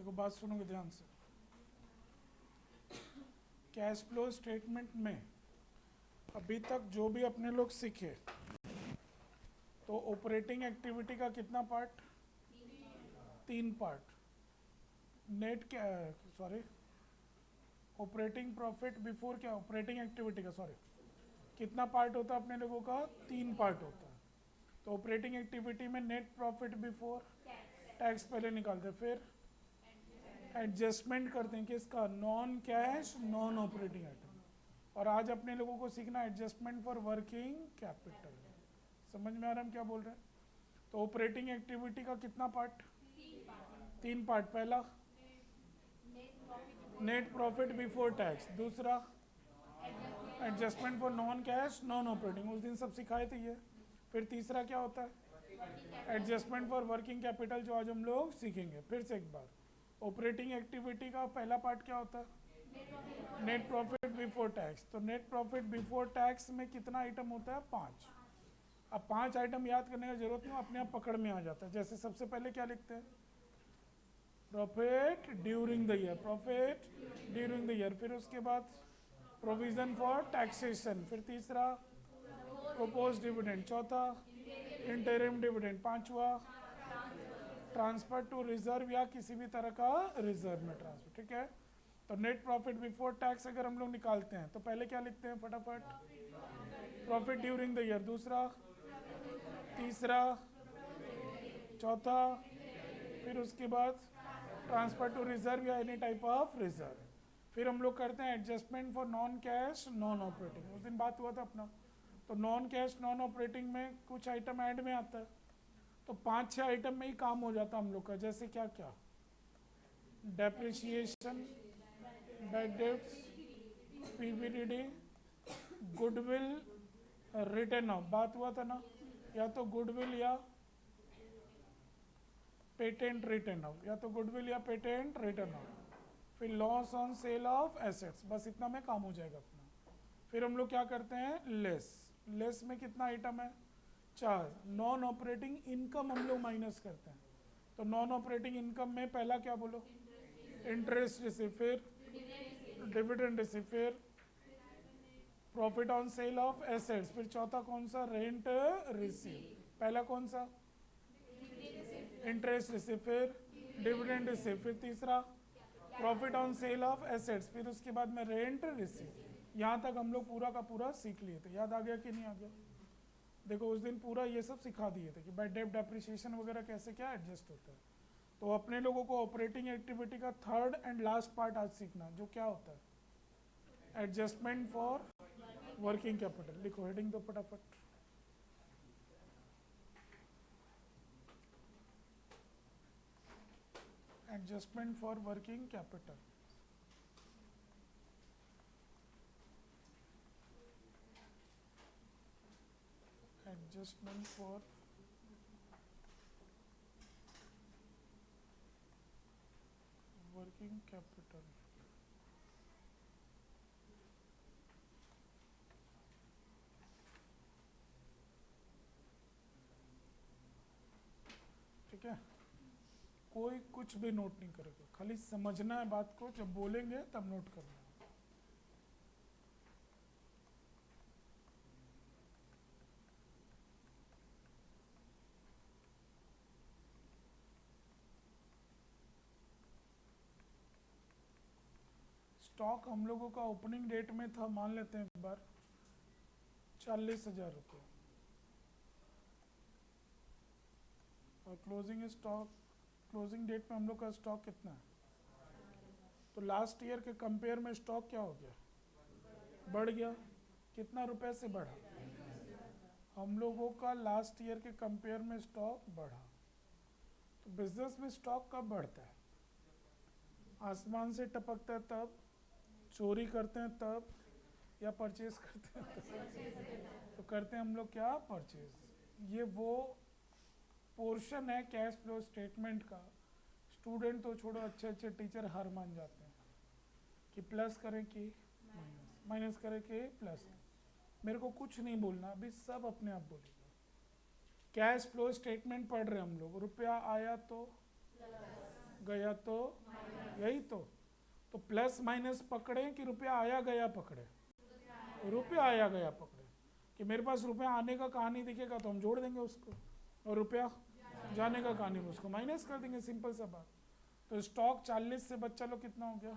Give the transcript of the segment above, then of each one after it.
देखो बात सुनोगे ध्यान से। कैश फ्लो स्टेटमेंट में अभी तक जो भी अपने लोग सीखे, तो ऑपरेटिंग एक्टिविटी का कितना पार्ट? 3 पार्ट। नेट क्या, सॉरी, ऑपरेटिंग प्रॉफिट बिफोर क्या, ऑपरेटिंग एक्टिविटी का, सॉरी, कितना पार्ट होता है अपने लोगों का? 3 पार्ट होता है। तो ऑपरेटिंग एक्टिविटी में नेट प्रॉफिट बिफोर टैक्स पहले निकालते हैं, फिर एडजस्टमेंट करते हैं किसका? Non cash non operating item. और आज अपने लोगों को सीखना एडजस्टमेंट फॉर वर्किंग कैपिटल। समझ में आ रहा है हम क्या बोल रहे हैं? तो ऑपरेटिंग एक्टिविटी का कितना पार्ट? 3 पार्ट। पहला नेट प्रॉफिट बिफोर टैक्स, दूसरा adjustment for non cash non operating, उस दिन सब सिखाए थे ये। फिर तीसरा क्या होता है? एडजस्टमेंट फॉर वर्किंग कैपिटल, जो आज हम लोग सीखेंगे। फिर से एक बार, ऑपरेटिंग एक्टिविटी का पहला पार्ट क्या होता है? Net profit before tax. तो नेट प्रॉफिट बिफोर टैक्स में कितना आइटम होता है? 5। अब 5 आइटम याद करने की जरूरत नहीं, अपने आप पकड़ में आ जाता है। जैसे सबसे पहले क्या लिखते हैं? Profit during the year, profit during the year. फिर उसके बाद प्रोविजन फॉर टैक्सेशन, फिर तीसरा प्रोपोज डिविडेंड, चौथा इंटरिम डिविडेंड, पांचवा ट्रांसफर टू रिजर्व या किसी भी तरह का रिजर्व में ट्रांसफर। ठीक है। तो नेट प्रॉफिट बिफोर टैक्स अगर हम लोग निकालते हैं तो पहले क्या लिखते हैं फटाफट? प्रॉफिट ड्यूरिंग द ईयर, दूसरा, तीसरा, चौथा, फिर उसके बाद ट्रांसफर टू रिजर्व या एनी टाइप ऑफ रिजर्व। फिर हम लोग करते हैं adjustment for non cash non operating, उस दिन बात हुआ था अपना। तो नॉन कैश नॉन ऑपरेटिंग में कुछ आइटम ऐड में आता है, तो 5-6 आइटम में ही काम हो जाता हम लोग का। जैसे क्या क्या? डेप्रिसिएशन, बैड डेट्स, पीवीडीडी, गुडविल, रिटर्न ऑफ, बात हुआ था ना, या तो गुडविल या पेटेंट रिटर्न ऑफ, या तो गुडविल या पेटेंट रिटर्न ऑफ। फिर loss on sale of assets, बस इतना में काम हो जाएगा अपना। फिर हम लोग क्या करते हैं? लेस। लेस में कितना आइटम है? 4। नॉन ऑपरेटिंग इनकम हम लोग माइनस करते हैं। तो नॉन ऑपरेटिंग इनकम में पहला क्या बोलो? इंटरेस्ट रिसीव, फिर डिविडेंड रिसीव, फिर profit on sale of assets, फिर चौथा कौन सा? Rent receive. पहला कौन सा? इंटरेस्ट रिसीव, फिर डिविडेंड रिसीव, फिर तीसरा profit on sale of assets, फिर उसके बाद में रेंट रिसीव। यहाँ तक हम लोग पूरा का पूरा सीख लिए थे। याद आ गया कि नहीं आ गया? देखो उस दिन पूरा ये सब सिखा दिए थे कि बाय डेट डेप्रिसिएशन वगैरह कैसे क्या एडजस्ट होता है। तो अपने लोगों को ऑपरेटिंग एक्टिविटी का थर्ड एंड लास्ट पार्ट आज सीखना, जो क्या होता है? Adjustment for working capital. लिखो हेडिंग दो फटाफट। Adjustment for working capital. Adjustment for working capital. ठीक है। कोई कुछ भी नोट नहीं करेगा, खाली समझना है बात को, जब बोलेंगे तब नोट करना है। स्टॉक हम लोगों का ओपनिंग डेट में था, मान लेते हैं एक बार, 40,000 रुपये, और क्लोजिंग स्टॉक, क्लोजिंग डेट में हम लोग का स्टॉक कितना है? तो लास्ट ईयर के कंपेयर में स्टॉक क्या हो गया? बढ़ गया। कितना रुपए से बढ़ा? हम लोगों का लास्ट ईयर के कंपेयर में स्टॉक बढ़ा। तो बिजनेस में स्टॉक कब बढ़ता है? आसमान से टपकता है तब, चोरी करते हैं तब, या परचेज करते हैं तब? तो करते हैं हम लोग क्या? परचेज। ये वो पोर्शन है कैश फ्लो स्टेटमेंट का, स्टूडेंट तो छोड़ो, अच्छे अच्छे टीचर हार मान जाते हैं कि प्लस करें कि माइनस, माइनस करें कि प्लस। मेरे को कुछ नहीं बोलना, अभी सब अपने आप बोलेगा। कैश फ्लो स्टेटमेंट पढ़ रहे हम लोग, रुपया आया तो गया तो यही तो प्लस माइनस पकड़े कि रुपया आया गया पकड़े? रुपया आया गया पकड़े। कि मेरे पास रुपया आने का कहानी दिखेगा तो हम जोड़ देंगे उसको, और रुपया जाने का कहानी में उसको माइनस कर देंगे, सिंपल सा बात। तो स्टॉक 40 से बच्चा लो कितना हो गया?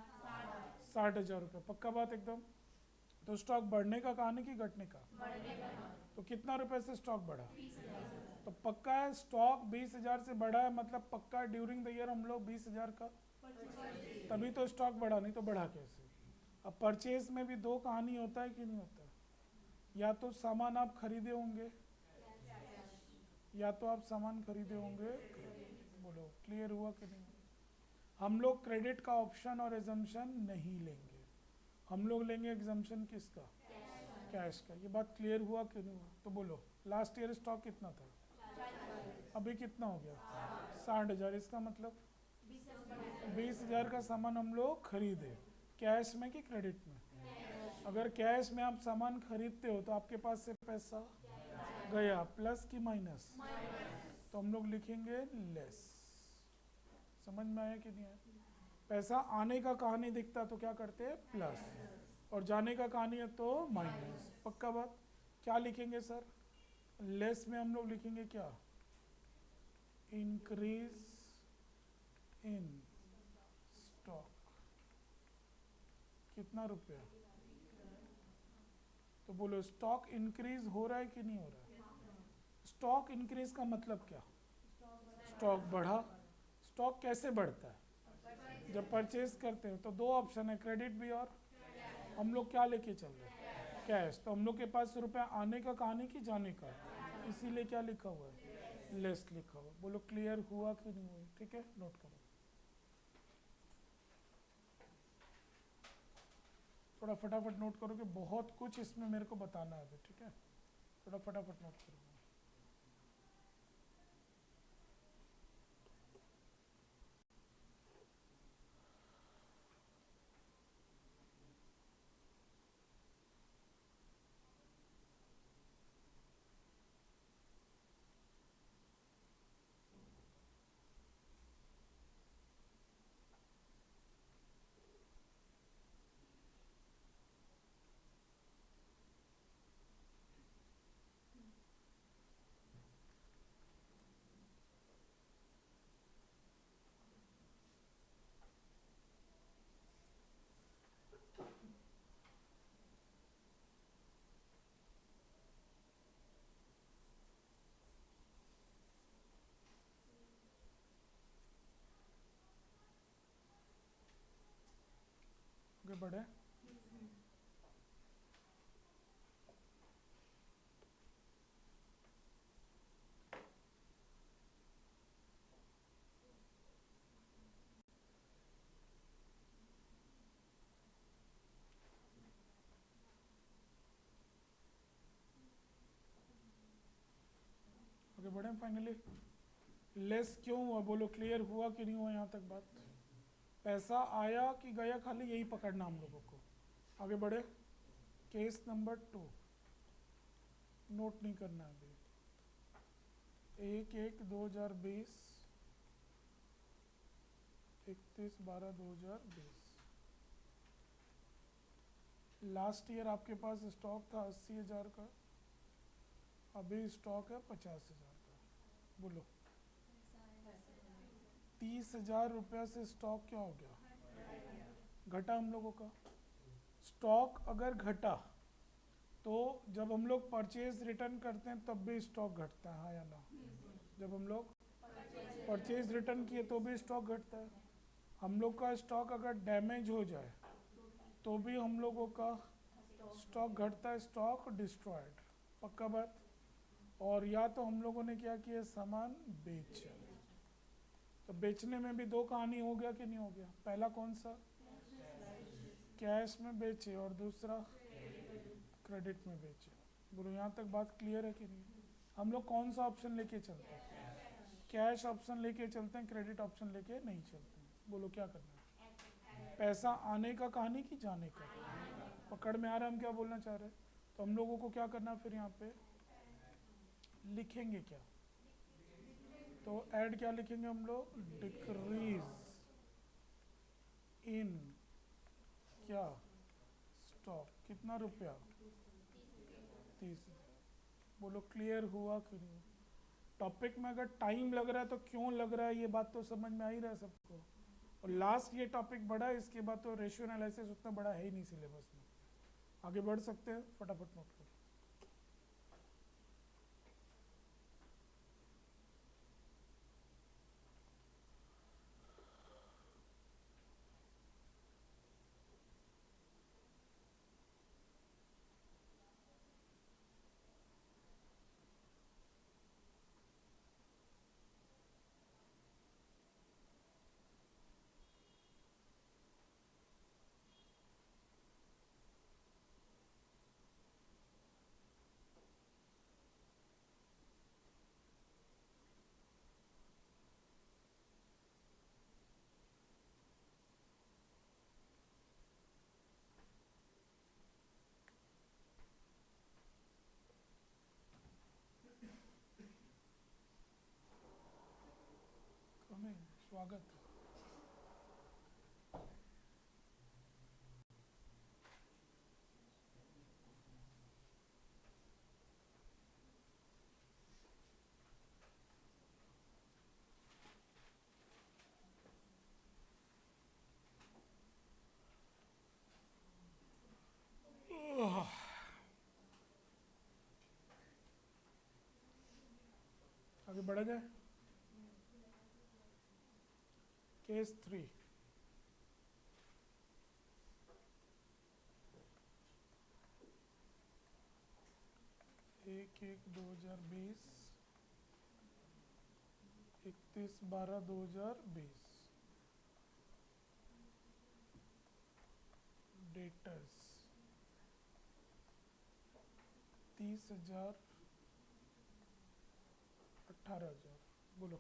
60,000 रुपये। पक्का बात एकदम। तो स्टॉक बढ़ने का कहानी कि घटने का? तो कितना रुपए से स्टॉक बढ़ा? तो पक्का है स्टॉक 20,000 से बढ़ा है, मतलब पक्का है ड्यूरिंग द ईयर हम लोग 20,000 का, तभी तो स्टॉक बढ़ा, नहीं तो बढ़ा कैसे? अब परचेज में भी दो कहानी होता है कि नहीं होता है? या तो सामान आप खरीदे होंगे, या तो आप सामान खरीदे होंगे। बोलो क्लियर हुआ कि नहीं? हम लोग क्रेडिट का ऑप्शन और एजम्पशन नहीं लेंगे, हम लोग लेंगे एग्जाम्पशन किसका? कैश का। ये बात क्लियर हुआ कि नहीं हुआ? तो बोलो लास्ट ईयर स्टॉक कितना था? अभी कितना हो गया? 60,000। इसका मतलब 20,000 का सामान हम लोग खरीदे, कैश में कि क्रेडिट में? अगर कैश में आप सामान खरीदते हो तो आपके पास से पैसा गया, प्लस कि माइनस? तो हम लोग लिखेंगे लेस। समझ में आया कि नहीं आया? पैसा आने का कहानी दिखता तो क्या करते हैं? प्लस, और जाने का कहानी है तो माइनस। पक्का बात। क्या लिखेंगे सर? लेस में हम लोग लिखेंगे क्या? Increase in stock. कितना रुपया? तो बोलो स्टॉक इंक्रीज हो रहा है कि नहीं हो रहा है? स्टॉक इंक्रीज का मतलब क्या? स्टॉक बढ़ा। स्टॉक कैसे बढ़ता है? जब परचेज करते हैं तो दो ऑप्शन है, क्रेडिट भी और हम लोग क्या लेके चल रहे हैं? कैश। तो हम लोग के पास रुपया आने का कहानी कि जाने का? इसीलिए क्या लिखा हुआ है? लेस लिखा हुआ। बोलो क्लियर हुआ कि नहीं हुआ? ठीक है, नोट करो। थोड़ा फटाफट नोट करो कि बहुत कुछ इसमें मेरे को बताना है अभी, ठीक है? थोड़ा फटाफट नोट करो। आगे बढ़े। आगे बढ़े फाइनली। लेस क्यों हुआ? बोलो क्लियर हुआ कि नहीं हुआ यहाँ तक बात? पैसा आया कि गया, खाली यही पकड़ना हम लोगों को। आगे बढ़े। केस नंबर 2, नोट नहीं करना अभी। 1/1/2020, 31/12/2020। लास्ट ईयर आपके पास स्टॉक था 80,000 का, अभी स्टॉक है 50,000 का। बोलो 30,000 रुपया से स्टॉक क्या हो गया? घटा हम लोगों का। स्टॉक अगर घटा तो जब हम लोग परचेज रिटर्न करते हैं तब भी स्टॉक घटता है, हाँ या ना? जब हम लोग परचेज रिटर्न किए तो भी स्टॉक घटता है। हम लोग का स्टॉक अगर डैमेज हो जाए तो भी हम लोगों का स्टॉक घटता है, स्टॉक डिस्ट्रॉयड। पक्का बात। और या तो हम लोगों ने क्या किया? सामान बेचा। तो बेचने में भी दो कहानी हो गया कि नहीं हो गया? पहला कौन सा? कैश में बेचे, और दूसरा क्रेडिट में बेचे। बोलो यहाँ तक बात क्लियर है कि नहीं? हम लोग कौन सा ऑप्शन लेके चलते हैं? कैश ऑप्शन लेके चलते हैं, क्रेडिट ऑप्शन लेके नहीं चलते हैं। बोलो क्या करना है? पैसा आने का कहानी कि जाने का? पकड़ में आ रहा है हम क्या बोलना चाह रहे हैं? तो हम लोगों को क्या करना फिर यहाँ पे? लिखेंगे क्या? तो ऐड क्या लिखेंगे हम लोग? डिक्रीज। स्टॉक कितना रुपया? 30,000। बोलो क्लियर हुआ कि नहीं? टॉपिक में अगर टाइम लग रहा है तो क्यों लग रहा है ये बात तो समझ में आ ही रहा है सबको। और लास्ट ये टॉपिक बड़ा है, इसके बाद तो रेशियो एनालिसिस उतना बड़ा है ही नहीं सिलेबस में। आगे बढ़ सकते हैं, फटाफट नोट करो। स्वागत है। आगे बढ़ा जाए। केस 3। एक 2020, 31/12/2020। डेटर्स 30,000, 18,000। बोलो,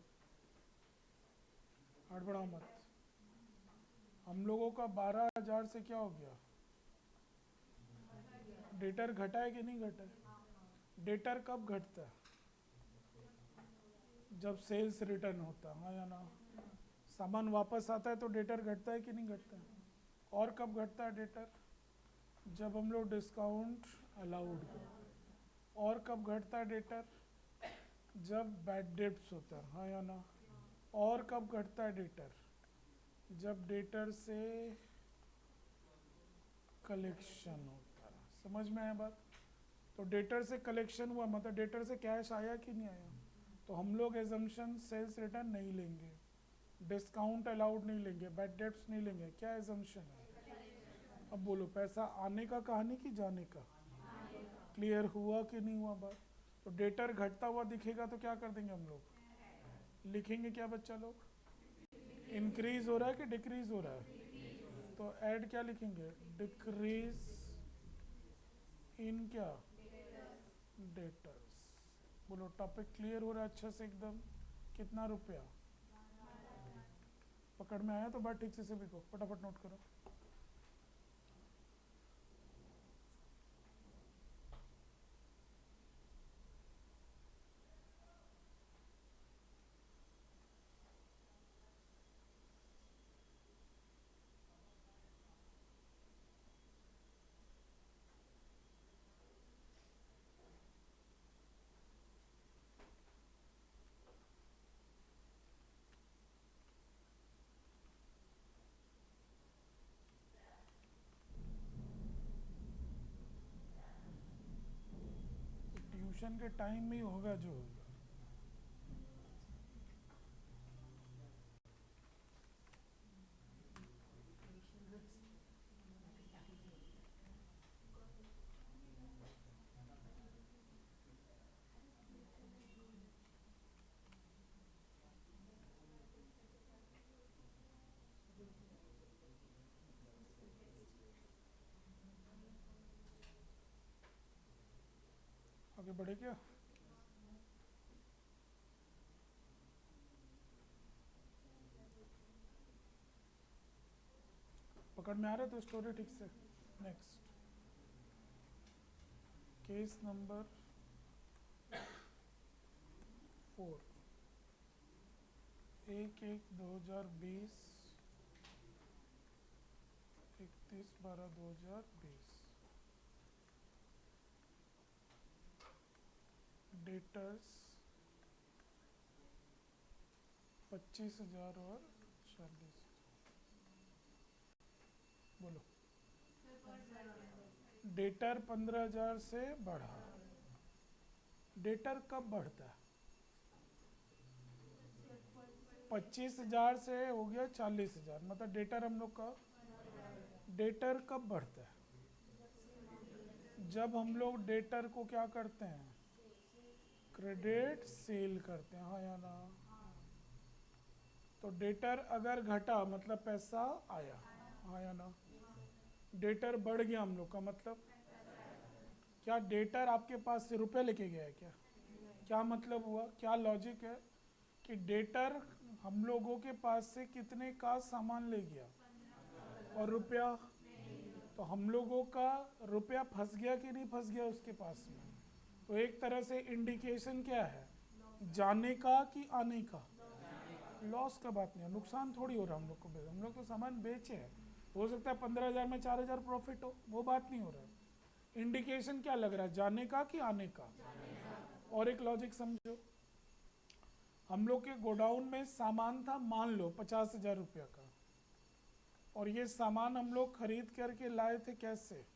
हाथ बढ़ाओ मत। हम लोगों का 12,000 से क्या हो गया? डेटर घटा है कि नहीं घटा है? डेटर कब घटता है? जब सेल्स रिटर्न होता है, हाँ या ना? सामान वापस आता है तो डेटर घटता है कि नहीं घटता है? और कब घटता है डेटर? जब हम लोग डिस्काउंट अलाउड को। और कब घटता है डेटर? जब बैड डेट्स होता है, हाँ या ना? और कब घटता है डेटर? जब डेटर से कलेक्शन होता है। समझ में आया बात? तो डेटर से कलेक्शन हुआ मतलब डेटर से कैश आया कि नहीं आया? तो हम लोग एजम्पशन सेल्स रिटर्न नहीं लेंगे, डिस्काउंट अलाउड नहीं लेंगे, बैड डेट्स नहीं लेंगे। क्या एजम्पशन है? अब बोलो, पैसा आने का कहानी कि जाने का? क्लियर हुआ कि नहीं हुआ बात? तो डेटर घटता हुआ दिखेगा तो क्या कर देंगे हम लोग? लिखेंगे क्या बच्चा लोग? इंक्रीज हो रहा है कि डिक्रीज हो रहा है? तो ऐड क्या लिखेंगे? डिक्रीज इन क्या? डेटर्स। बोलो टॉपिक क्लियर हो रहा है अच्छे से एकदम? कितना रुपया? पकड़ में आया तो बात ठीक से सभी को? फटाफट नोट करो। ट्यूशन के टाइम में ही होगा जो होगा। आगे बढ़े क्या? पकड़ में आ रहा है तो स्टोरी ठीक से। Next case number 4। 1/1/2020, 31/12/2020। डेटर्स 25,000 और 40। बोलो। डेटर 15,000 से बढ़ा। डेटर कब बढ़ता है? 25,000 से हो गया 40,000, मतलब डेटर हम लोग का डेटर कब बढ़ता है? जब हम लोग डेटर को क्या करते हैं? क्रेडिट सेल करते हैं, हाँ या ना? तो डेटर अगर घटा मतलब पैसा आया, हाँ या ना? डेटर बढ़ गया हम लोग का मतलब क्या डेटर आपके पास से रुपए लेके गया है क्या? क्या मतलब हुआ, क्या लॉजिक है कि डेटर हम लोगों के पास से कितने का सामान ले गया और रुपया? तो हम लोगों का रुपया फंस गया कि नहीं फंस गया उसके पास में? तो एक तरह से इंडिकेशन क्या है, जाने का कि आने का? लॉस का बात नहीं है, नुकसान थोड़ी हो रहा हम लोग को, हम लोग तो सामान बेचे हैं। हो सकता है 15,000 में 4,000 प्रॉफिट हो, वो बात नहीं हो रहा है। इंडिकेशन क्या लग रहा है, जाने का कि आने का? और एक लॉजिक समझो, हम लोग के गोडाउन में सामान था मान लो 50,000 रुपया का, और ये सामान हम लोग खरीद करके लाए थे कैसे?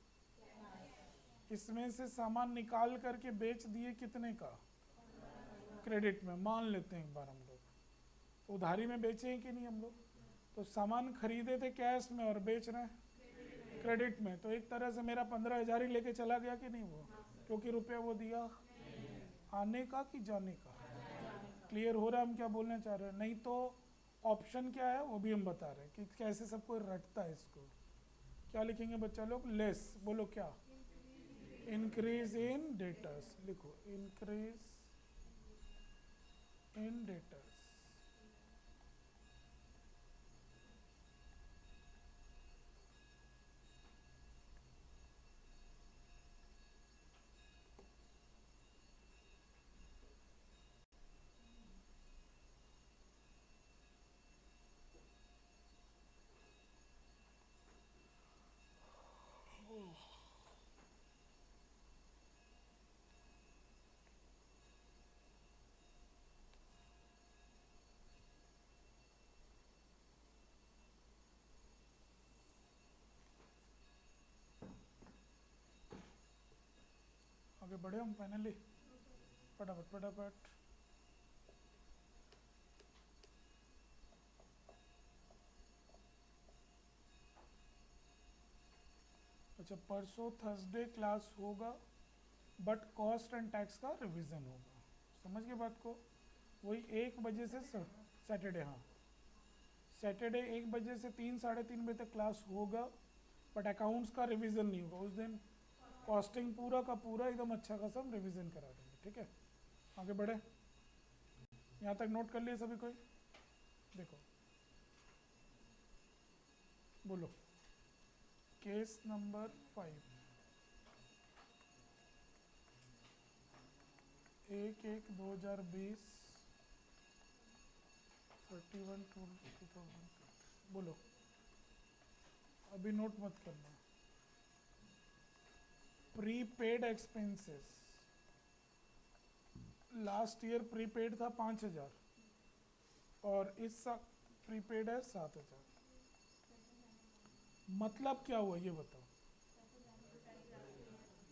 इसमें से सामान निकाल करके बेच दिए कितने का? क्रेडिट में, मान लेते हैं एक बार हम लोग। तो उधारी में बेचे हैं कि नहीं हम लोग? तो सामान खरीदे थे कैश में और बेच रहे हैं क्रेडिट में, तो एक तरह से मेरा 15,000 ही लेके चला गया कि नहीं वो, क्योंकि रुपया वो दिया। आने का कि जाने का? क्लियर हो रहा है हम क्या बोलना चाह रहे हैं? नहीं तो ऑप्शन क्या है वो भी हम बता रहे हैं कि कैसे सबको रटता है इसको। क्या लिखेंगे बच्चा लोग? लेस, बोलो क्या? इंक्रीज इन डेटर्स, लिखो इंक्रीज इन डेटर्स। आगे बढ़े हम फाइनली, फटाफट फटाफट। अच्छा, परसों थर्सडे क्लास होगा, बट कॉस्ट एंड टैक्स का रिवीजन होगा। समझ गए बात को? वही 1 बजे से सैटरडे, हाँ सैटरडे 1 बजे से 3 साढ़े 3 बजे तक क्लास होगा, बट अकाउंट्स का रिवीजन नहीं होगा उस दिन। कॉस्टिंग पूरा का पूरा एकदम अच्छा खासा हम रिवीजन करा देंगे, ठीक है? आगे बढ़े, यहाँ तक नोट कर लिए सभी कोई? देखो, बोलो केस नंबर 5, 1/1/2020, 31/2/2020। बोलो, अभी नोट मत करना। Prepaid expenses, last year prepaid था 5,000 और इस साल प्रीपेड है 7,000। मतलब क्या हुआ ये बताओ?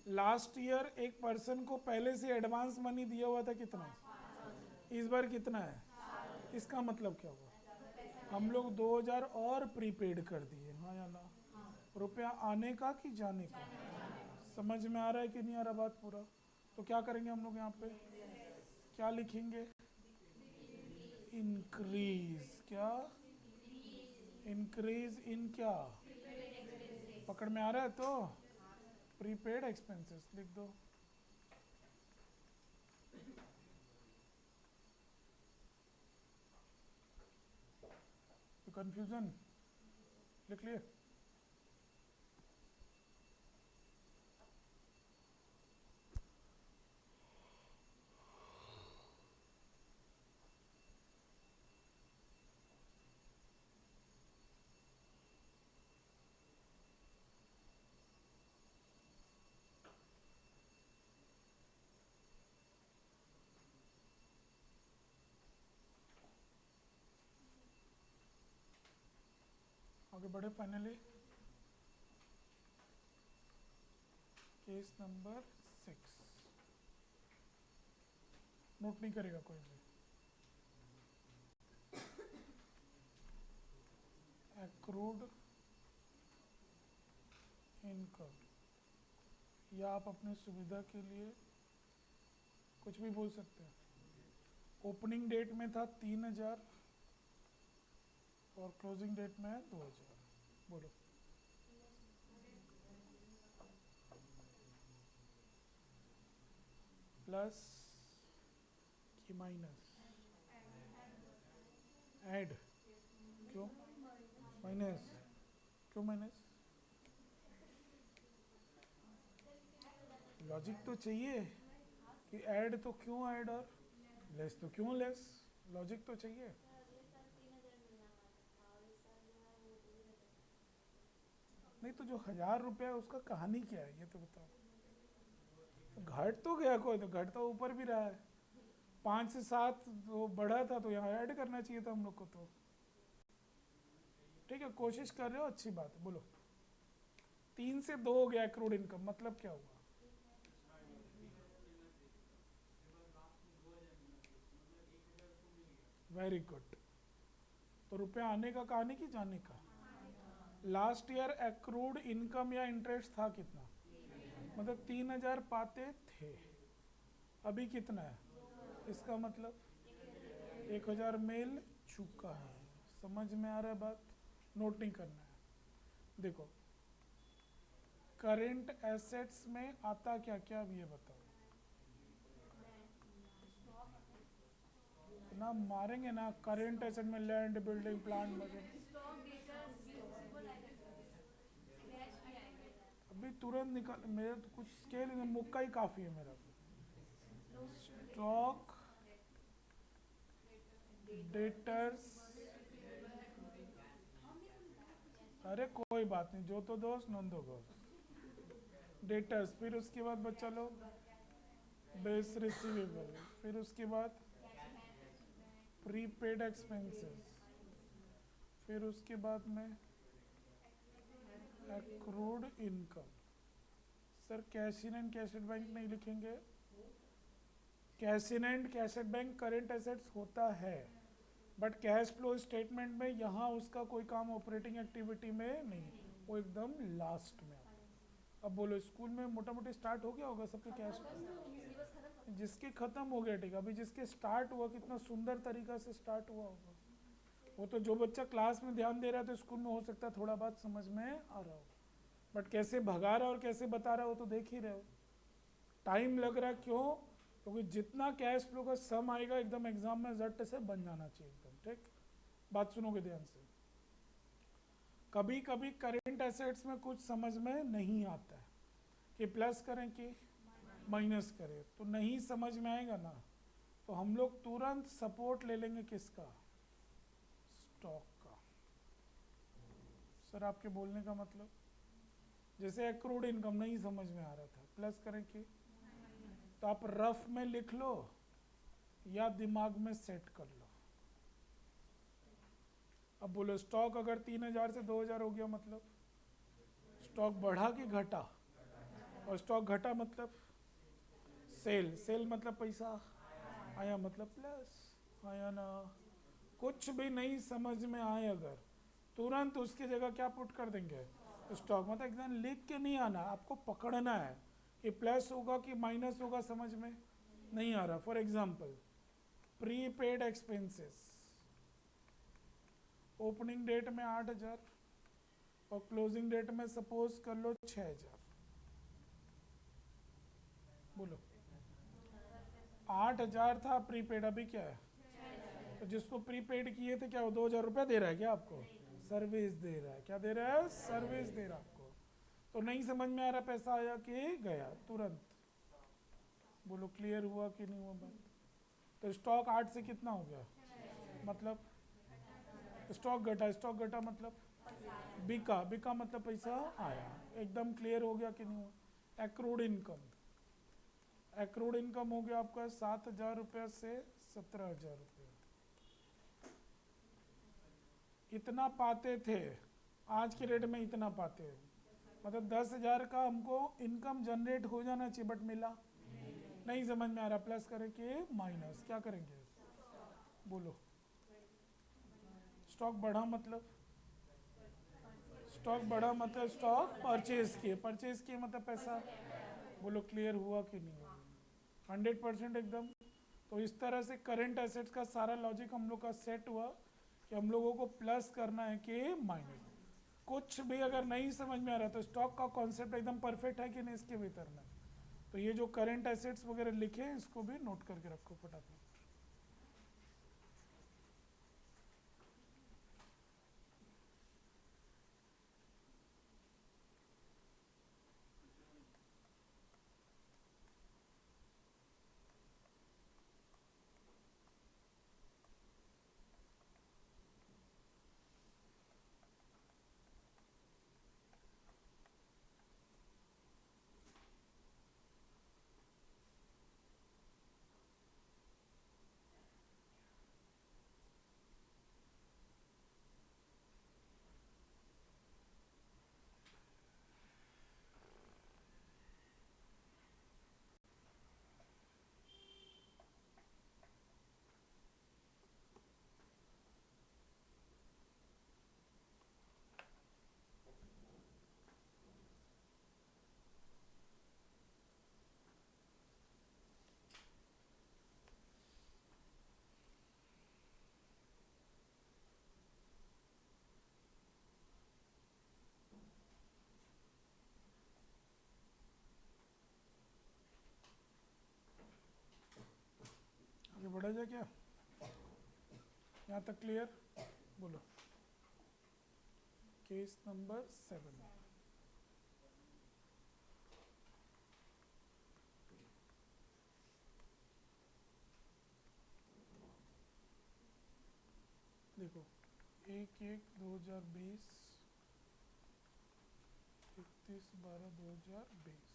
लास्ट ईयर एक पर्सन को पहले से एडवांस मनी दिया हुआ था कितना, इस बार कितना है? इसका मतलब क्या हुआ? हम लोग 2,000 और प्रीपेड कर दिए, हाँ या ना? रुपया आने का कि जाने का? समझ में आ रहा है कि नहीं आ रहा बात पूरा? तो क्या करेंगे हम लोग यहाँ पे, क्या लिखेंगे? इंक्रीज, क्या? इंक्रीज इन क्या? पकड़ में आ रहा है तो? प्रीपेड एक्सपेंसेस लिख दो। कंफ्यूजन? लिख लिए? आगे बढ़े फाइनली केस नंबर 6। नोट नहीं करेगा कोई भी। एक्रूड इनकम, या आप अपनी सुविधा के लिए कुछ भी बोल सकते हैं। ओपनिंग डेट में था 3,000 और क्लोजिंग डेट में है 2,000। बोलो। प्लस कि माइनस? ऐड। क्यों माइनस? क्यों माइनस? लॉजिक तो चाहिए कि ऐड तो क्यों ऐड और लेस तो क्यों लेस। लॉजिक तो चाहिए। नहीं तो जो 1,000 रुपया है उसका कहानी क्या है ये तो बताओ। घट तो गया कोई, तो घट तो ऊपर भी रहा है। 5 से 7 वो बढ़ा था तो यहाँ ऐड करना चाहिए था हम लोग को। तो ठीक है, कोशिश कर रहे हो, अच्छी बात है। बोलो। 3 से 2 हो गया एक्रूड इनकम, मतलब क्या हुआ? Very good. तो रुपया आने का कहानी कि जाने का? लास्ट ईयर एक्रूड इनकम या इंटरेस्ट था कितना? मतलब 3,000 पाते थे। अभी कितना है? इसका मतलब 1,000 मेल चुका है। समझ में आ रहा है बात? नोट नहीं करना है। देखो, करेंट एसेट्स में आता क्या क्या अब ये बताओ। ना मारेंगे ना करेंट एसेट में, लैंड, बिल्डिंग, प्लांट वगैरह। अभी तुरंत निकाल, मेरा तो कुछ स्केल मुक्का ही काफ़ी है मेरा। स्टॉक, डेटर्स, अरे कोई बात नहीं, जो तो दोस्त नंदो दोस्त। डेटर्स, फिर उसके बाद बच्चा लोग बेस रिसीवेबल, फिर उसके बाद प्रीपेड एक्सपेंसेस, फिर उसके बाद में accrued income. Sir cash in and cash at bank नहीं लिखेंगे? Cash in and cash at bank current assets होता है, बट कैश फ्लो स्टेटमेंट में यहाँ उसका कोई काम ऑपरेटिंग एक्टिविटी में नहीं, वो एकदम लास्ट में आता है। अब बोलो, स्कूल में मोटा मोटी स्टार्ट हो गया होगा सबके कैश फ्लो? जिसके खत्म हो गया, ठीक है। अभी जिसके स्टार्ट हुआ, कितना सुंदर तरीका से स्टार्ट हुआ होगा। वो तो जो बच्चा क्लास में ध्यान दे रहा है तो स्कूल में हो सकता है थोड़ा बात समझ में आ रहा हो, बट कैसे भगा रहा है और कैसे बता रहा हो तो देख ही रहे हो। टाइम लग रहा है, क्यों? क्योंकि जितना कैश फ्लो का सम आएगा एकदम एग्जाम में झट से बन जाना चाहिए एकदम। ठीक, बात सुनोगे ध्यान से। कभी कभी करेंट एसेट्स में कुछ समझ में नहीं आता है कि प्लस करें कि माइनस करें, तो नहीं समझ में आएगा ना, तो हम लोग तुरंत सपोर्ट ले लेंगे किसका? स्टॉक का। सर आपके बोलने का मतलब, जैसे एक्रूड इनकम नहीं समझ में आ रहा था, प्लस करें कि, तो आप रफ में लिख लो या दिमाग में सेट कर लो। अब बोलो, स्टॉक अगर 3,000 से 2,000 हो गया, मतलब स्टॉक बढ़ा कि घटा? और स्टॉक घटा मतलब सेल, सेल मतलब पैसा आया, मतलब प्लस आया ना। कुछ भी नहीं समझ में आए अगर, तुरंत उसकी जगह क्या पुट कर देंगे? स्टॉक। मतलब एकदम लिख के नहीं आना, आपको पकड़ना है कि प्लस होगा कि माइनस होगा, समझ में नहीं आ रहा। For example, prepaid expenses, opening date में 8,000 और क्लोजिंग डेट में सपोज कर लो 6,000। बोलो, 8,000 था प्रीपेड, अभी क्या है? तो जिसको प्रीपेड किए थे, क्या वो 2,000 रुपया दे रहा है क्या आपको? सर्विस दे रहा है। क्या दे रहा है? सर्विस दे रहा है आपको। तो नहीं समझ में आ रहा, पैसा आया कि गया तुरंत? बोलो, क्लियर हुआ कि नहीं हुआ बात? तो स्टॉक 8 से कितना हो गया? मतलब स्टॉक घटा, स्टॉक घटा मतलब बिका, बिका मतलब पैसा आया। एकदम क्लियर हो गया कि नहीं हुआ? एक्रूड इनकम, एक्रूड इनकम हो गया आपका 7,000 रुपया से 17,000 रुपया। इतना पाते थे आज के रेट में इतना पाते हैं, मतलब 10,000 का हमको इनकम जनरेट हो जाना चाहिए, बट मिला नहीं। समझ में आ रहा? प्लस करें कि माइनस? क्या करेंगे बोलो? स्टॉक बढ़ा मतलब, स्टॉक बढ़ा मतलब स्टॉक परचेज किए, परचेज किए मतलब पैसा। बोलो क्लियर हुआ कि नहीं हुआ? 100% एकदम। तो इस तरह से करंट एसेट्स का सारा लॉजिक हम लोग का सेट हुआ कि हम लोगों को प्लस करना है कि माइनस। कुछ भी अगर नहीं समझ में आ रहा तो स्टॉक का कॉन्सेप्ट एकदम परफेक्ट है कि नहीं इसके भीतर में? तो ये जो करंट एसेट्स वगैरह लिखे हैं इसको भी नोट करके रखो फटाफट। आगे बढ़ा जाए क्या? यहाँ तक क्लियर? बोलो। Case number 7। देखो 1/1/2020, 31/12/2020।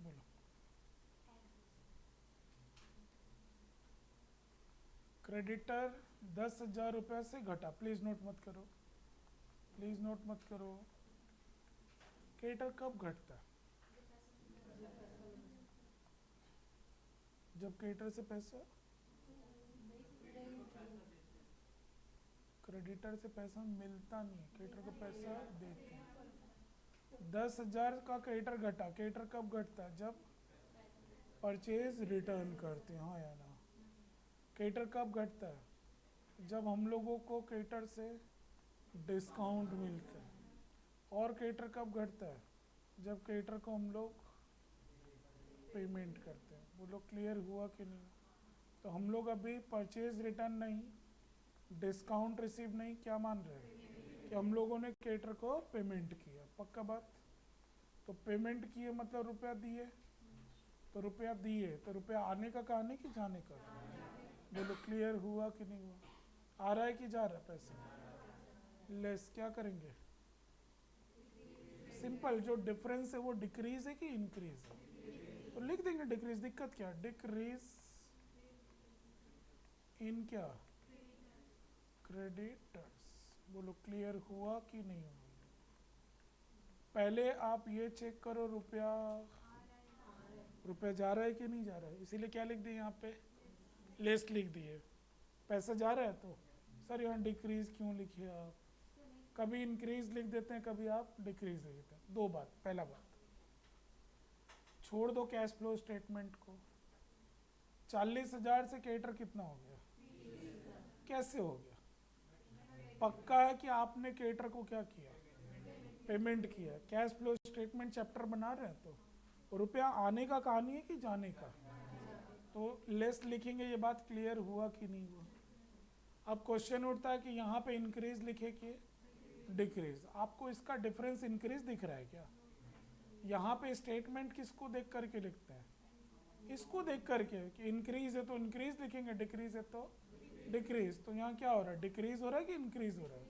बोलो। क्रेडिटर 10,000 रुपये से घटा, प्लीज नोट मत करो, प्लीज नोट मत करो। क्रेडिटर कब घटता है? जब क्रेडिटर से पैसा, क्रेडिटर से पैसा मिलता नहीं है, क्रेडिटर को पैसा देते हैं। 10,000 का क्रेडिटर घटा, क्रेडिटर कब घटता है? जब परचेज रिटर्न करते हैं, हाँ या ना? क्रेडिटर कब घटता है? जब हम लोगों को क्रेडिटर से डिस्काउंट मिलता है। और क्रेडिटर कब घटता है? जब क्रेडिटर को हम लोग पेमेंट करते हैं। वो लोग क्लियर हुआ कि नहीं? तो हम लोग अभी परचेज रिटर्न नहीं, डिस्काउंट रिसीव नहीं, क्या मान रहे हैं कि हम लोगों ने क्रेडिटर को पेमेंट किया। पक्का बात? तो पेमेंट किए मतलब रुपया दिए, तो रुपया दिए तो रुपया आने का कहानी कि जाने का? बोलो क्लियर हुआ कि नहीं हुआ? आ रहा है कि जा रहा है पैसा? लेस क्या करेंगे? सिंपल, जो डिफरेंस है वो डिक्रीज है कि इंक्रीज है? तो लिख देंगे डिक्रीज, दिक्कत क्या? डिक्रीज इन क्या? क्रेडिटर्स। बोलो क्लियर हुआ कि नहीं हुआ? पहले आप ये चेक करो रुपया, रुपया जा रहा है कि नहीं जा रहा है। इसीलिए क्या लिख दिए यहाँ पे? लेस लिख दिए। पैसा जा रहा है तो सर यहाँ डिक्रीज क्यों लिखे आप? कभी इंक्रीज लिख देते हैं, कभी आप डिक्रीज लिख देते हैं। दो बात, पहला बात छोड़ दो कैश फ्लो स्टेटमेंट को। 40,000 से क्रेडिटर कितना हो गया? कैसे हो गया? पक्का है कि आपने क्रेडिटर को क्या किया? पेमेंट किया। कैश फ्लो स्टेटमेंट चैप्टर बना रहे हैं तो रुपया आने का कहानी है कि जाने का? तो लेस लिखेंगे। ये बात क्लियर हुआ कि नहीं हुआ? अब क्वेश्चन उठता है कि यहाँ पे इंक्रीज लिखे कि डिक्रीज। आपको इसका डिफरेंस इंक्रीज दिख रहा है क्या? यहाँ पे स्टेटमेंट किसको देख करके लिखते हैं? इसको देख करके कि इंक्रीज है तो इंक्रीज लिखेंगे, डिक्रीज है तो डिक्रीज। तो यहाँ क्या हो रहा है? डिक्रीज हो रहा है कि इंक्रीज हो रहा है?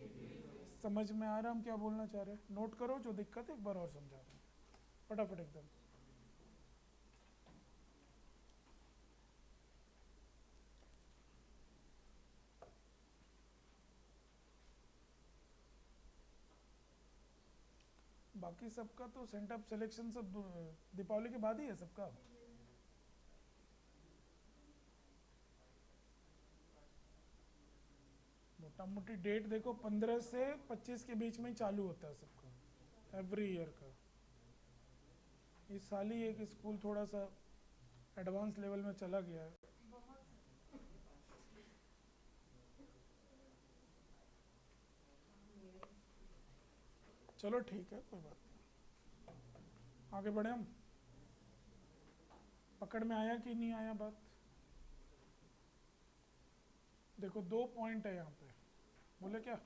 समझ में आ रहा है हम क्या बोलना चाह रहे हैं? नोट करो, जो दिक्कत है एक बार और समझा रहे हैं फटाफट एकदम। बाकी सबका तो सेंटअप सिलेक्शन सब दीपावली के बाद ही है सबका। मोटा मोटी डेट देखो 15 से 25 के बीच में ही चालू होता है सबका एवरी ईयर का। इस साल ही एक स्कूल थोड़ा सा एडवांस लेवल में चला गया है। चलो ठीक है, कोई बात नहीं, आगे बढ़े हम। पकड़ में आया कि नहीं आया बात? देखो 2 पॉइंट है यहाँ पे, बोले क्या?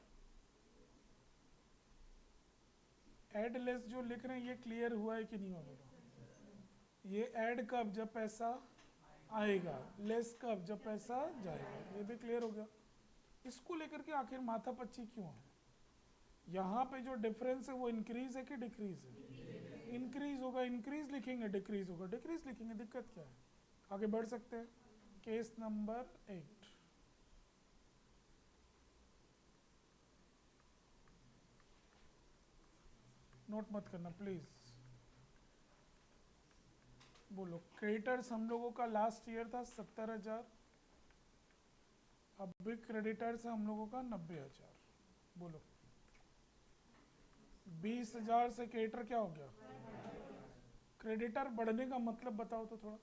ऐड लेस जो लिख रहे हैं ये क्लियर हुआ है कि नहीं हुआ? बोलो ये ऐड कब, जब पैसा आएगा, लेस कब, जब पैसा जाएगा, ये भी क्लियर हो गया। इसको लेकर के आखिर माथापच्ची क्यों है? यहाँ पे जो डिफरेंस है वो इंक्रीज है कि डिक्रीज है? इंक्रीज होगा, इंक्रीज लिखेंगे, डिक्रीज होगा, डिक्रीज लिखेंगे, दिक्कत क्या है? आगे बढ़ सकते हैं। केस नंबर 8, नोट मत करना प्लीज। बोलो क्रेडिटर्स हम लोगों का लास्ट ईयर था 70,000, अब भी क्रेडिटर्स हम लोगों का 90,000। बोलो 20,000 से क्रेडिटर क्या हो गया? क्रेडिटर बढ़ने का मतलब बताओ तो थोड़ा।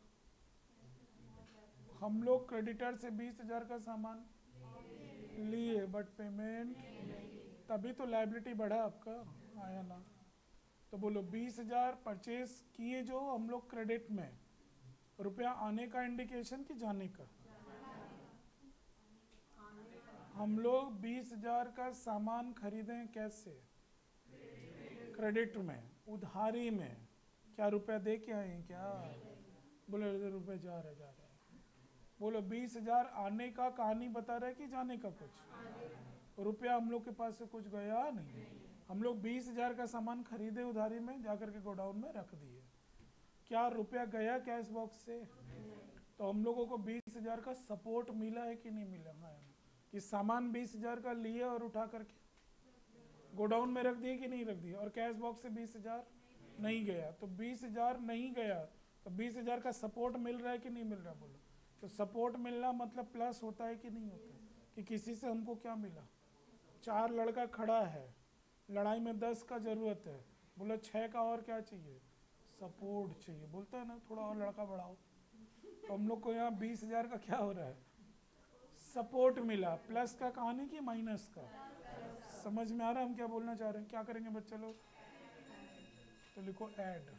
हम लोग क्रेडिटर से 20,000 का सामान लिए बट पेमेंट, तभी तो लायबिलिटी बढ़ा आपका, आया ना? तो बोलो 20,000 परचेज किए जो हम लोग क्रेडिट में, रुपया आने का इंडिकेशन कि जाने का? हम लोग 20,000 का सामान खरीदें कैसे? क्रेडिट में, उधारी में। क्या रुपया दे के आए हैं क्या? बोले रुपये जा रहे जा रहे। बोलो 20,000 आने का कहानी बता रहा है कि जाने का? कुछ रुपया हम लोग के पास से कुछ गया नहीं, हम लोग 20,000 का सामान खरीदे उधारी में, जाकर के गोडाउन में रख दिए। क्या रुपया गया कैश बॉक्स से? तो हम लोगों को 20,000 का सपोर्ट मिला है कि नहीं मिला? कि सामान 20,000 का लिए और उठा करके गोडाउन में रख दिए कि नहीं रख दिए? और कैश बॉक्स से 20,000 नहीं गया, तो 20,000 नहीं गया तो 20,000 का सपोर्ट मिल रहा है कि नहीं मिल रहा? बोलो तो सपोर्ट मिलना मतलब प्लस होता है कि नहीं होता? कि किसी से हमको क्या मिला? 4 लड़का खड़ा है, लड़ाई में 10 का जरूरत है, बोलो 6 का और क्या चाहिए? सपोर्ट चाहिए। बोलता है ना थोड़ा और लड़का बढ़ाओ। तो हम लोग को यहाँ 20,000 का क्या हो रहा है? सपोर्ट मिला। प्लस का कहानी कि माइनस का? समझ में आ रहा है हम क्या बोलना चाह रहे हैं? क्या करेंगे बच्चे लोग? तो लिखो ऐड।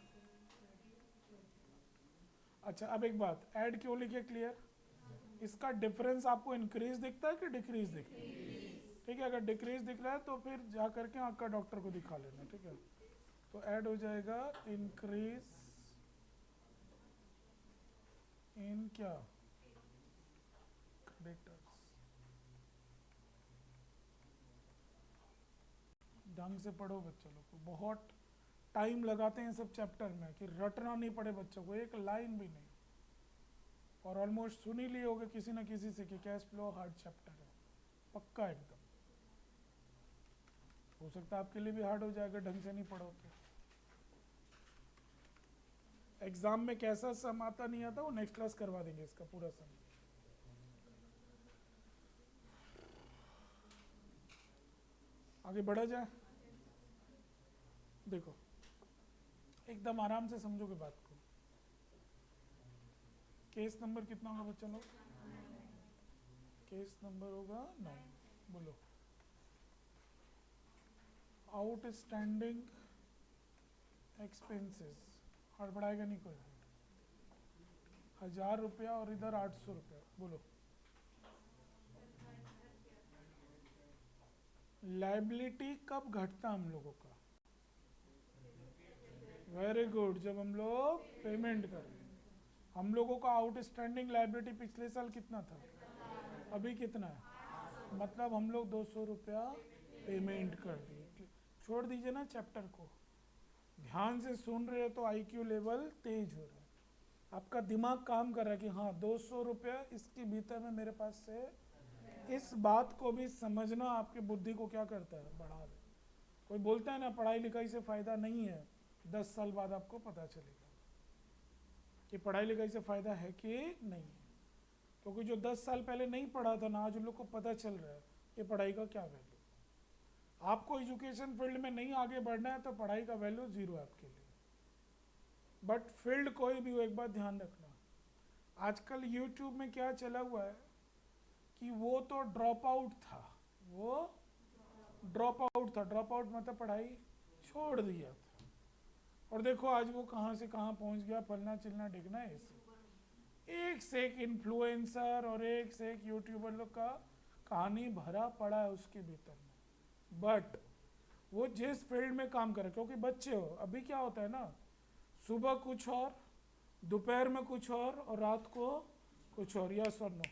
अच्छा अब एक बात, ऐड क्यों लिखे क्लियर? इसका डिफरेंस आपको इंक्रीज दिखता है कि डिक्रीज दिखता है? ठीक है, अगर डिक्रीज दिख रहा है तो फिर जा करके आँख का डॉक्टर को दिखा लेना, ठीक है? तो ऐड हो जाएगा इंक्रीज इन क्या? क्रेडिटर्स। ढंग से पढ़ो बच्चों लोग को, बहुत टाइम लगाते हैं सब चैप्टर में कि रटना नहीं पड़े बच्चों को, एक लाइन भी नहीं। और ऑलमोस्ट सुन ही लिए होगे किसी ना किसी से कि कैश फ्लो हार्ड चैप्टर है, पक्का एकदम। हो सकता है आपके लिए भी हार्ड हो जाएगा ढंग से नहीं पढ़ो तो। एग्जाम में कैसा सम आता नहीं आता वो नेक्स्ट क्लास करवा देंगे इसका पूरा सम। आगे बढ़ा जाए। देखो एकदम आराम से समझोगे बात को। केस नंबर कितना होगा बच्चा लोग? केस नंबर होगा 9। बोलो आउटस्टैंडिंग एक्सपेंसेस, हड़बड़ाएगा नहीं कोई? 1,000 रुपया और इधर 800 रुपया। बोलो लाइबिलिटी कब घटता हम लोगों का? वेरी गुड, जब हम लोग पेमेंट करें। हम लोगों का आउटस्टैंडिंग लाइबिलिटी पिछले साल कितना था? अभी कितना है? मतलब हम लोग 200 रुपया पेमेंट कर दिए। छोड़ दीजिए ना चैप्टर को, ध्यान से सुन रहे हो तो आईक्यू लेवल तेज हो रहा है, आपका दिमाग काम कर रहा है कि हाँ 200 रुपया इसके भीतर में मेरे पास से। इस बात को भी समझना आपकी बुद्धि को क्या करता है? बढ़ा दे। कोई बोलता है ना पढ़ाई लिखाई से फ़ायदा नहीं है, 10 साल बाद आपको पता चलेगा कि पढ़ाई लिखाई से फ़ायदा है कि नहीं है। क्योंकि जो 10 साल पहले नहीं पढ़ा था ना, आज उन लोग को पता चल रहा है कि पढ़ाई का क्या वैल्यू। आपको एजुकेशन फील्ड में नहीं आगे बढ़ना है तो पढ़ाई का वैल्यू ज़ीरो है आपके लिए। बट फील्ड कोई भी हो, एक बात ध्यान रखना, आजकल यूट्यूब में क्या चला हुआ है कि वो तो ड्रॉप आउट था, वो ड्रॉप आउट था, ड्रॉप आउट मतलब पढ़ाई छोड़ दिया था, और देखो आज वो कहाँ से कहाँ पहुँच गया, फलना चिलना डिगना ऐसे। एक से एक इन्फ्लुएंसर और एक से एक यूट्यूबर लोग का कहानी भरा पड़ा है उसके भीतर में। बट वो जिस फील्ड में काम करे, क्योंकि बच्चे हो, अभी क्या होता है ना, सुबह कुछ और, दोपहर में कुछ और रात को कुछ और, यस और नो,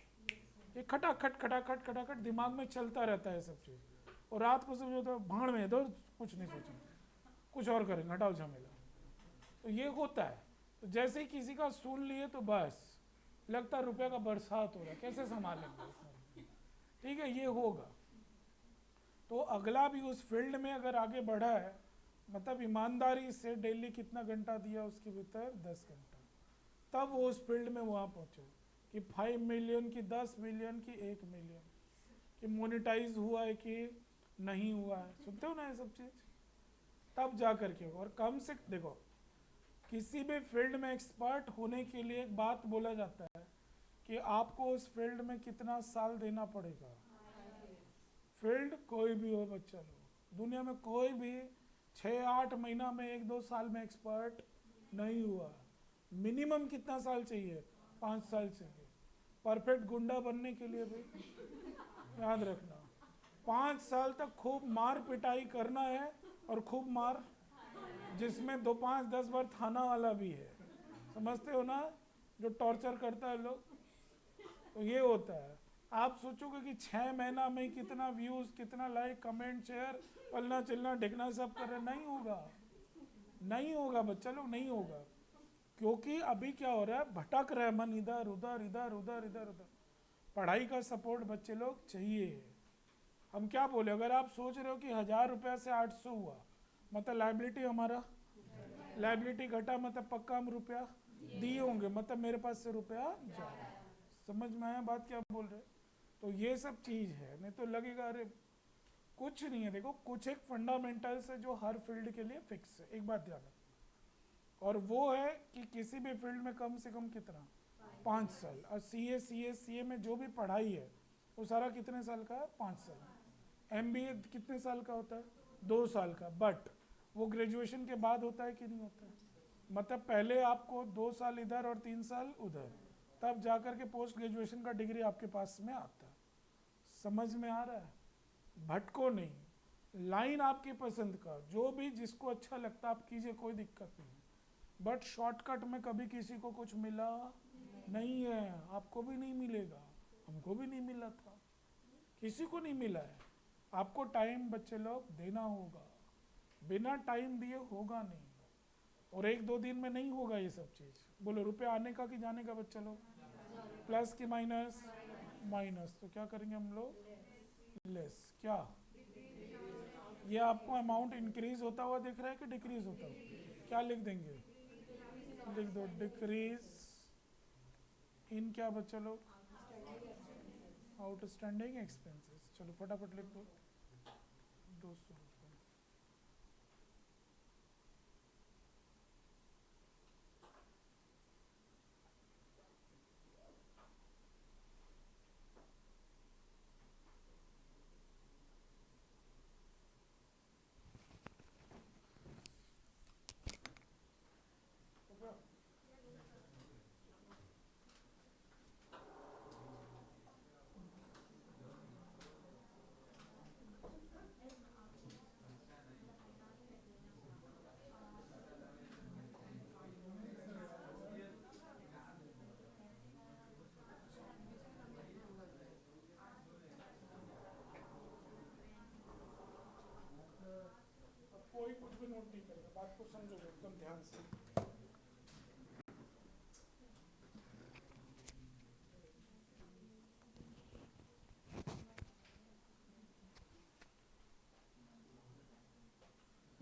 ये खटाखट खटाखट खटाखट दिमाग में चलता रहता है सब चीज़। और रात को सब जो होता है भाड़ में इधर कुछ नहीं सोचेंगे, कुछ और करेंगे, हटाओ झमेला। तो ये होता है। तो जैसे ही किसी का सुन लिए तो बस लगता है रुपये का बरसात हो रहा है, कैसे संभालेंगे। ठीक है, ये होगा। तो अगला भी उस फील्ड में अगर आगे बढ़ा है, मतलब ईमानदारी से डेली कितना घंटा दिया उसके भीतर, 10 घंटा, तब वो उस फील्ड में वहाँ पहुँचे कि 5 मिलियन की 10 मिलियन की 1 मिलियन कि मोनेटाइज हुआ है कि नहीं हुआ है, सुनते हो ना ये सब चीज़, तब जा करके होगा। और कम से देखो, किसी भी फील्ड में एक्सपर्ट होने के लिए एक बात बोला जाता है कि आपको उस फील्ड में कितना साल देना पड़ेगा। फील्ड कोई भी हो बच्चा लोग, दुनिया में कोई भी 6-8 महीना में 1-2 साल में एक्सपर्ट नहीं हुआ। मिनिमम कितना साल चाहिए, 5 साल चाहिए। परफेक्ट गुंडा बनने के लिए भी याद रखना 5 साल तक खूब मार पिटाई करना है, और खूब मार जिसमें 2, 5, 10 बार थाना वाला भी है, समझते हो ना, जो टॉर्चर करता है लोग। तो ये होता है। आप सोचोगे कि 6 महीना में कितना व्यूज, कितना लाइक, कमेंट, शेयर, पलना चिलना ढिकना सब कर रहे, नहीं होगा, नहीं होगा बच्चा लोग, नहीं होगा। क्योंकि अभी क्या हो रहा है, भटक रहा है मन इधर उधर इधर उधर इधर उधर। पढ़ाई का सपोर्ट बच्चे लोग चाहिए। हम क्या बोले, अगर आप सोच रहे हो कि 1000 रुपया से 800 हुआ, मतलब लाइबिलिटी हमारा, लाइबिलिटी घटा मतलब पक्का हम रुपया दिए होंगे, मतलब मेरे पास से रुपया जा रहा है। समझ में आया बात क्या बोल रहे। तो ये सब चीज़ है, नहीं तो लगेगा अरे कुछ नहीं है। देखो कुछ एक फंडामेंटल्स है जो हर फील्ड के लिए फिक्स है, एक बात ध्यान रखो, और वो है कि किसी भी फील्ड में कम से कम कितना, 5 साल। और सीए में जो भी पढ़ाई है वो सारा कितने साल का है, 5 साल। एमबीए कितने साल का होता है, 2 साल का। बट वो ग्रेजुएशन के बाद होता है कि नहीं होता है, मतलब पहले आपको 2 साल इधर और 3 साल उधर, तब जाकर के पोस्ट ग्रेजुएशन का डिग्री आपके पास में आता है। समझ में आ रहा है, भटको नहीं, लाइन आपकी पसंद का, जो भी जिसको अच्छा लगता आप कीजिए, कोई दिक्कत नहीं। बट शॉर्टकट में कभी किसी को कुछ मिला नहीं है, आपको भी नहीं मिलेगा, हमको भी नहीं मिला था, किसी को नहीं मिला है। आपको टाइम बच्चे लोग देना होगा, बिना टाइम दिए होगा नहीं, और 1-2 दिन में नहीं होगा ये सब चीज़। बोलो रुपये आने का कि जाने का बच्चा लोग, प्लस कि माइनस, माइनस। तो क्या करेंगे हम लोग, लेस। क्या ये आपको अमाउंट इंक्रीज होता हुआ दिख रहा है कि डिक्रीज होता हुआ, क्या लिख देंगे, लिख दो डिक्रीज इन क्या बच्चा लोग, आउटस्टैंडिंग एक्सपेंसेस। चलो फटाफट लिख दो, 200 रुपये।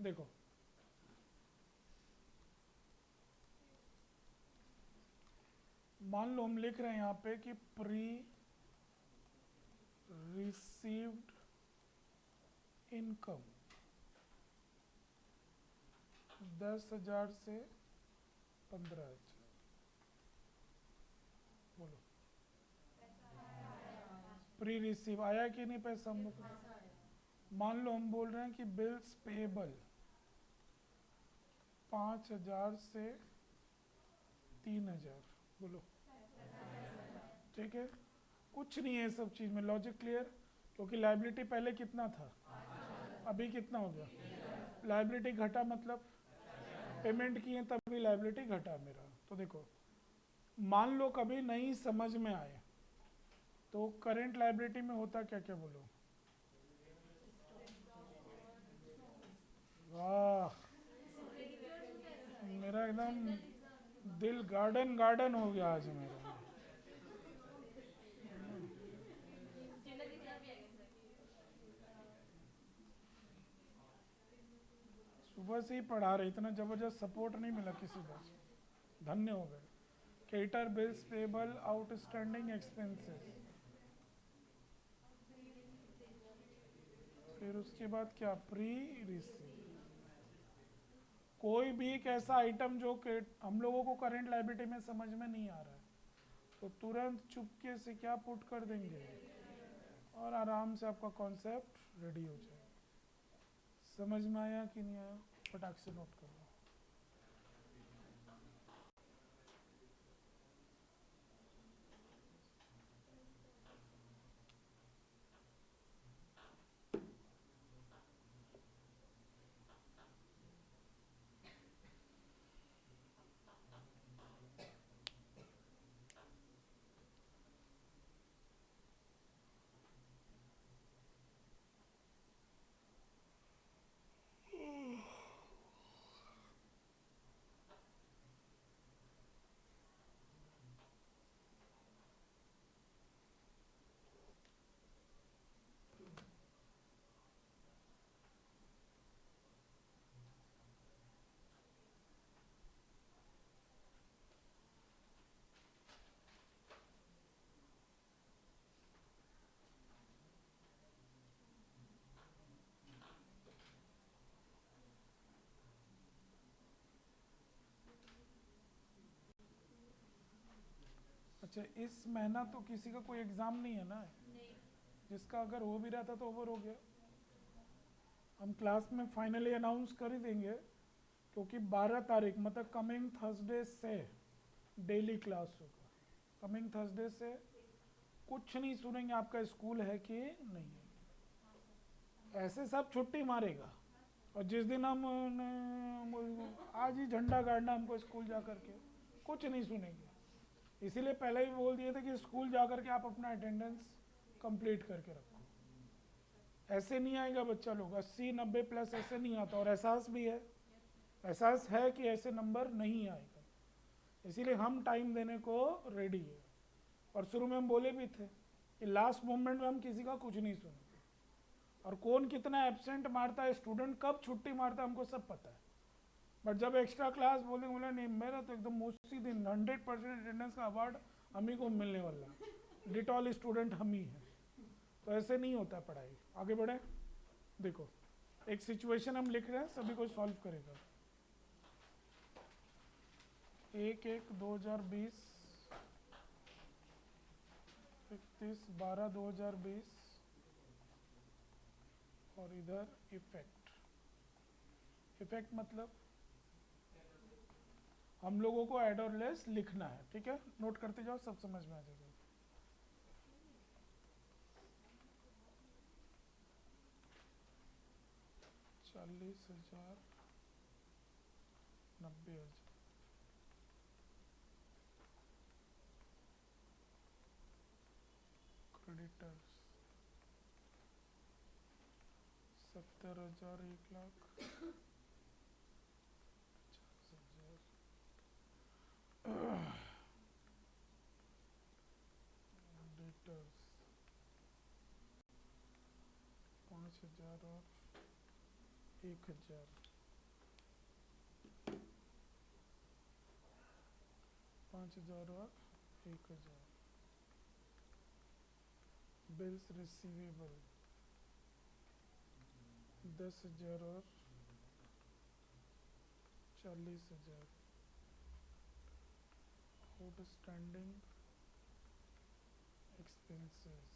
देखो मान लो हम लिख रहे हैं यहाँ पे कि प्री रिसीव्ड इनकम 10,000 से 15,000। बोलो प्री रिसीव आया कि नहीं पैसा हम लोग को? मान लो हम बोल रहे हैं कि बिल्स पेएबल 5,000 से 3,000। बोलो ठीक है, कुछ नहीं है सब चीज में, लॉजिक क्लियर। क्योंकि लाइबिलिटी पहले कितना था, अभी कितना हो गया, लाइबिलिटी घटा मतलब पेमेंट किए तभी लाइबिलिटी घटा मेरा। तो देखो मान लो कभी नहीं समझ में आए तो करंट लाइबिलिटी में होता क्या क्या, बोलो। वाह, मेरा एकदम दिल गार्डन गार्डन हो गया आज मेरा। सुबह से ही पढ़ा रहे, इतना जबरदस्त सपोर्ट नहीं मिला किसी का, धन्य हो गए। Cater bills payable outstanding expenses, फिर उसके बाद क्या, प्री रिसीव। कोई भी एक ऐसा आइटम जो कि हम लोगों को करंट लायबिलिटी में समझ में नहीं आ रहा है तो तुरंत चुपके से क्या पुट कर देंगे और आराम से आपका कॉन्सेप्ट रेडी हो जाएगा। समझ में आया कि नहीं आया, फटाक से नोट कर लो। अच्छा, इस महीना तो किसी का कोई एग्जाम नहीं है ना, जिसका अगर हो भी रहा था तो ओवर हो गया। हम क्लास में फाइनली अनाउंस कर ही देंगे क्योंकि 12 तारीख मतलब कमिंग थर्सडे से डेली क्लास होगा। कमिंग थर्सडे से कुछ नहीं सुनेंगे आपका स्कूल है कि नहीं है, ऐसे सब छुट्टी मारेगा। और जिस दिन हम आज ही झंडा गाड़ना हमको स्कूल जा करके, कुछ नहीं सुनेंगे। इसीलिए पहले ही बोल दिए थे कि स्कूल जा करके आप अपना अटेंडेंस कंप्लीट करके रखो। ऐसे नहीं आएगा बच्चा लोग 80-90 प्लस, ऐसे नहीं आता। और एहसास भी है, एहसास है कि ऐसे नंबर नहीं आएगा, इसीलिए हम टाइम देने को रेडी है। और शुरू में हम बोले भी थे कि लास्ट मोमेंट में हम किसी का कुछ नहीं सुनेंगे। और कौन कितना एब्सेंट मारता है, स्टूडेंट कब छुट्टी मारता है, हमको सब पता है। बट जब एक्स्ट्रा क्लास बोलेंगे, बोले नहीं मेरा तो एकदम उसी दिन 100% अटेंडेंस का अवार्ड हम ही को मिलने वाला, डिटॉल स्टूडेंट हम ही हैं। तो ऐसे नहीं होता पढ़ाई। आगे बढ़े, देखो एक सिचुएशन हम लिख रहे हैं, सभी को सॉल्व करेगा। 1/1/2020, 31/12/2020 और इधर इफेक्ट। इफेक्ट मतलब हम लोगों को एड और लेस लिखना है, ठीक है, नोट करते जाओ, सब समझ में आ जाएगा। चालीस 40,000, 90,000, क्रेडिटर्स 70,000, 1,00,000, 50,000, डेटर्स 5,000 और 1,000। 5,000 और 1,000। बिल्स रिसीवेबल 10,000 और 40,000। Outstanding expenses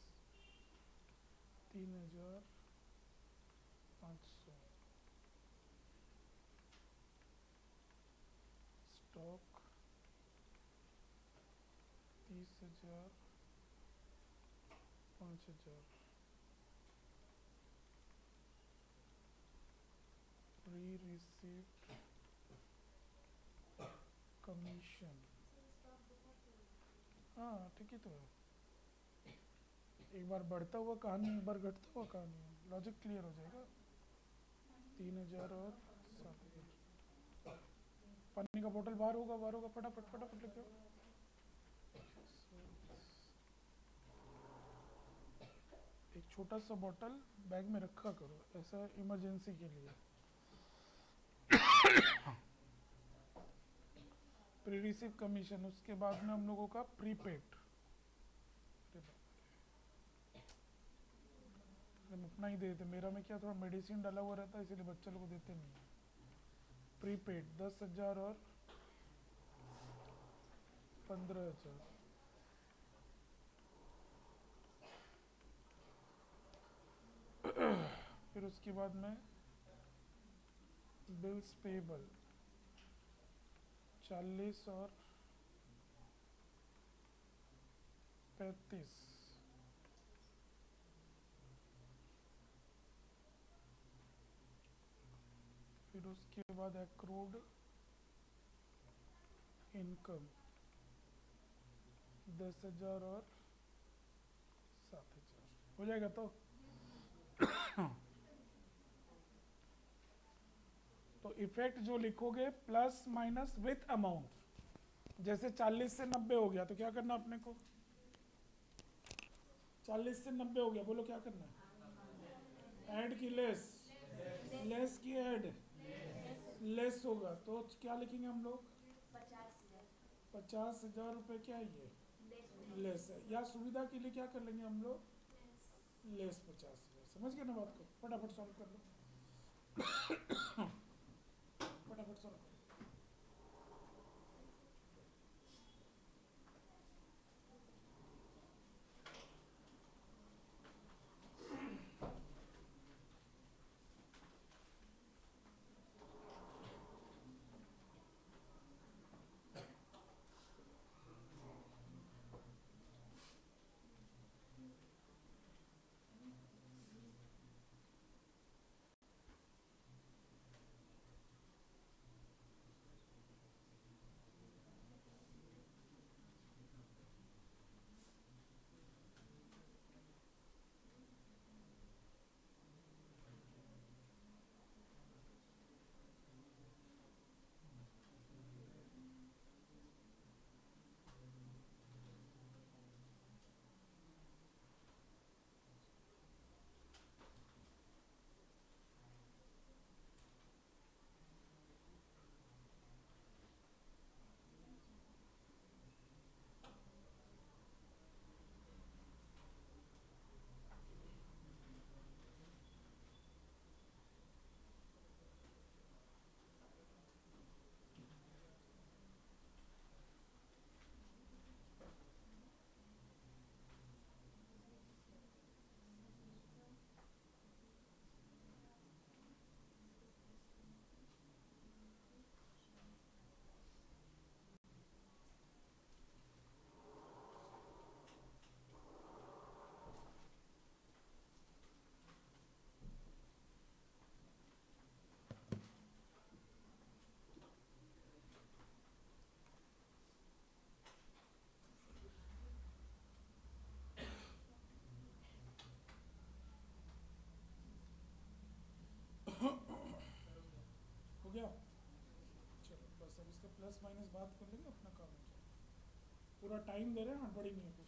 3,500। Stock 30,000 5,000। Pre received commission, हाँ ठीक ही तो है। एक बार बढ़ता हुआ कहानी, एक बार घटता हुआ कहानी है, लॉजिक क्लियर हो जाएगा। 3,000 और 7,000। पानी का बोतल बाहर होगा, बाहर होगा, फटाफट फटाफट लिखो। एक छोटा सा बोतल बैग में रखा करो, ऐसा इमरजेंसी के लिए। प्री रिसीव कमीशन, उसके बाद में हम लोगों का प्रीपेड। हम अपना ही देते, मेरा में क्या थोड़ा मेडिसिन डाला हुआ रहता है, इसीलिए बच्चे लोग को देते नहीं है। प्रीपेड 10,000 और 15,000। फिर उसके बाद में बिल्स पेबल 40 और 35। फिर उसके बाद एक्रूड इनकम 10,000 और 7,000। हो जाएगा तो इफेक्ट जो लिखोगे प्लस माइनस विथ अमाउंट। जैसे 40 से 90 हो गया तो क्या करना अपने को? 40 से 90 हो गया, बोलो क्या करना है? ऐड की लेस, लेस की ऐड, लेस होगा तो क्या लिखेंगे हम लोग? 50,000 रुपये क्या है ये? लेस है। या सुविधा के लिए क्या कर लेंगे हम लोग? लेस 50,000। समझ गए ना बात को? फटाफट सॉल्व कर लो, फटाफट सॉल्व करो। हो गया? चलो बस अब इसका प्लस माइनस बात कर लेंगे, अपना काम हो जाएगा। पूरा टाइम दे रहे हैं, हड़बड़ी नहीं है कुछ।